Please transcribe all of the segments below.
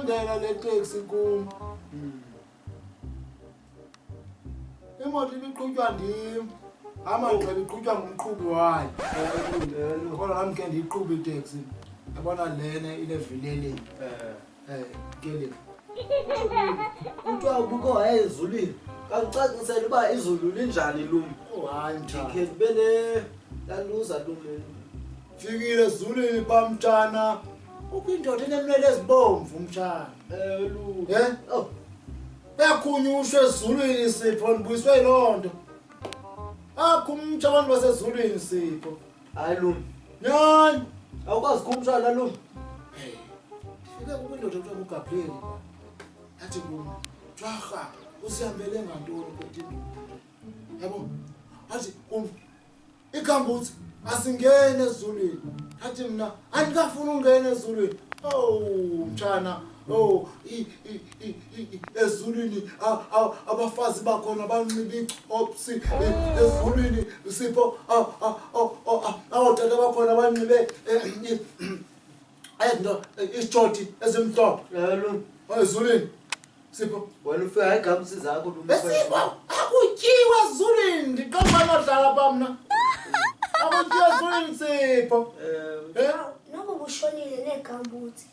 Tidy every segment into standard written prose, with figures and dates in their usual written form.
Isondela le taxi kum. Imoto ibiqhutywa ndim. Amagqebe iqhutywa ngumqhubi wayo. Khona nami ke ndiyiqhuba itaxi. Yabona lena ilevilele. Ngeke. Kuthiwa ubuko wayezulwini. Kakucacisela uba izulu linjani lumi. Hayi mtshana. Ndikhe ndibe laluza lumi. Fikile ezulwini bamtshana. Ukwindoda enemlele ezibomvu mtshana. Lu. Oh. Yakhunyushwe ezulwini Sipho ndibuyiswe lonto. Akhumtsha abantu basezulwini Sipho. Hayi lumi. Nyani. Awukwazi kumshana lumi. Fike kwindoda kuthiwa uGabriel. Yathi kum, "Ujwarha, usihambele ngantoni kwethu?" Yabo. Athi kum, "Ikambuzi asingene ezulwini." Athi mina, "Andikafuni ungena ezulwini." Oh, mtshana. Oh, ezulwini abafazi bakhona banxiba icopsi ezulwini Sipho awotata bakhona banxibe ayinto isijoti ezimhlophe Lu. ezulwini Sipho Wena ufika hayi gamsi zakho lumi. Sipho akutyiwa ezulwini ndiqamba nodlala bamna akutyiwa ezulwini Sipho Noba bushonile neegambuthi.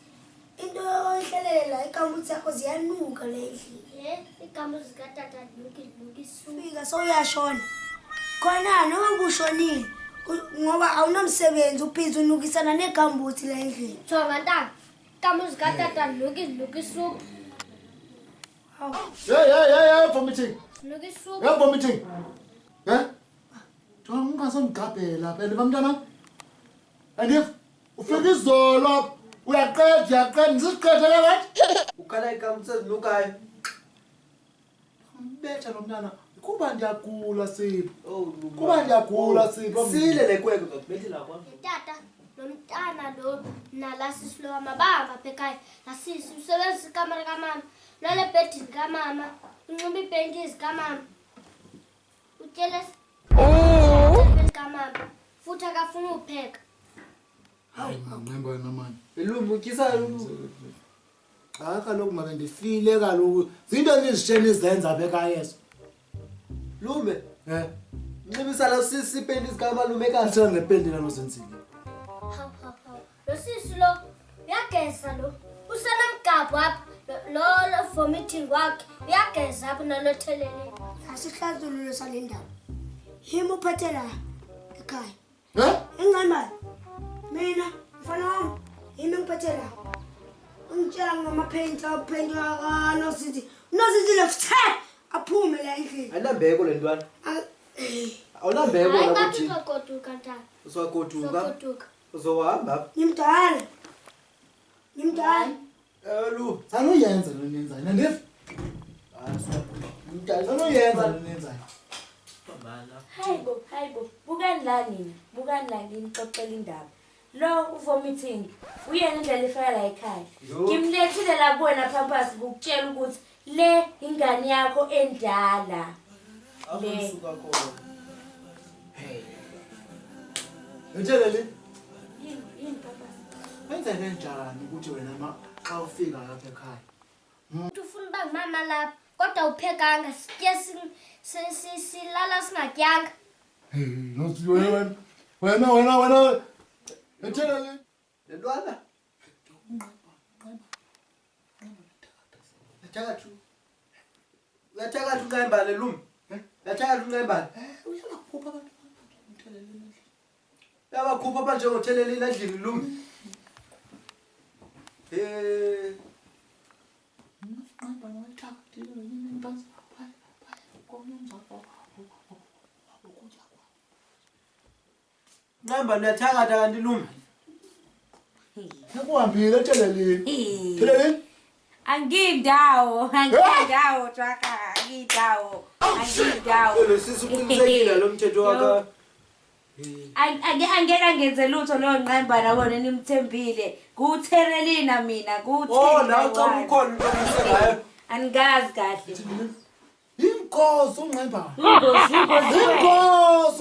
Into ohlelela igambuthi yakho ziyanuka le ndlini. Igambuthi zikatata luki Fika sowuyashona. Khona noba bushonile ngoba awunomsebenzi ubhizi unukisana neegambuthi le ndlini. Jonga ntana. Igambuthi zikatata luki soup. Hey, vomiting. Luki soup. Yeah, vomiting. Jonga ungasongigabhela phela bamntana. Andif ufika izolo uyaqeda ngisiqedele bathi. Ukhala igamsi ezinukayo. Betha lo mntana kuba ndiyagula Sipho. Oh, Kuba ndiyagula Sipho. Sile lekweko ngakubethela kwami. Tata, nomntana lo nalasisi lo amabamba phekaya. Lasisi usebenzisa ikamera kamama. Lole bedini kamama. Unxiba ibhentisi kamama. Utshele kamama. Futhi akafuna upheka. Hayi Ngonqgayimbana manje. Lumi utyisa Cha kaloku make ndifile kaloku. Zinto ezishene izenza apha ekhaya ezo. Lume. Nxibisa la sisipeni isikama lume kahle. Kahle ngependela nozenzile. Lo sisi lo uyageza lo. Usenamgabho apha. Lo vomiting wakhe. Uyageza apha nolothelele. Asihlathululo sale ndaba. Yimi uphethe la ekhaya. Engqayimbana. Mina mfana wami yimi ngiphethe la. Ungitshela ngamaphentla uphendula nozithi. Nozithi lefuthe aphume la endlini. Ayinambeko le ntwana. Awunambeko Hayi la ngathi kuthi. uzogoduka ntana. Uzogoduka. Uzogoduka. Uzohamba. Ngimdala. Lu. Sanoyenza lo nenzayo. Nandif. Sanoyenza lo nenzayo. Hayibo, bukani la nini xoxela indaba. Lo uvomiting uyena indlela efaka la ekhaya. Ngimlethile la kuwena Pampers ukutshela ukuthi le ingane yakho endala. Akusuka khona. Ngithelele. Yini Pampers? Wenza kanjani ukuthi wena xa ufika lapha ekhaya? Ufuna uba ngumama lapha kodwa uphekanga sitye silala singatyanga. Wena. Ngithelele. Le ntwana. Uyathakatha uNgqayimbana lumi. Uyathakatha uNgqayimbana. Uyabakhupha abantu ngithelele. Uyabakhupha abantu njengothelelile endlini lumi. Ngonqgayimbana wayithakathile yini impasa. Konyenza ukutya kwa. Nqayimbana uyathakatha kanti lumi. Nakuhambile etheleleni. Theleleni. Angindawo Jwaka, angindawo. Lo sisi uqinisekile lo mthetho wakhe. Angeke ngenze lutho lo Nqgayimbana wona nimthembile. Kutherelina mina, Oh, nawe cha ukhona into engayo. Angazi kahle. Inkosi uNgqayimbana. Ingozi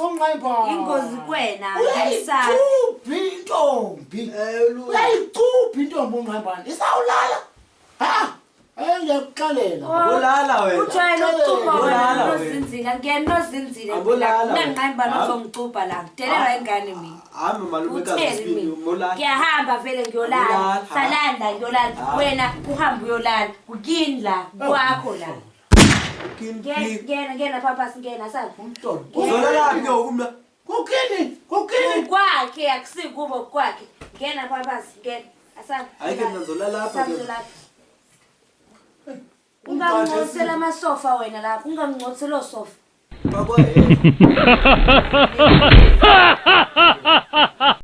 uNgqayimbana. Ingozi kuwena, ngiyisa. Uyayicupha intombi. Uyayicupha intombi uNgqayimbana. Isawulala. Ha! Ngiyakuxelela. Abulala wena. Ujwayele ukucupha Abulala wena wena. nozinzile. Ngiyena nozinzile. Abulala wena. Ungangqayimba nozongicupha la. Delelwa ingane mina. Hamba malumekazi Utheni sibili mina? umolala. Ngiyahamba vele ngiyolala. Abulala. Salanda ngiyolala. Wena uhamba uyolala. Ukini la. Kwakho la. Ngena papa singena sala. Umntwana. Uzolala ke ukumla. Kokini? Kwakhe akusikubo kwakhe. Ngena papa singena. Asala. Ayike mina ngizolala lapha ke. Ungangcotsela amasofa wena lapha. Ungangcotsela osofa. Bakwa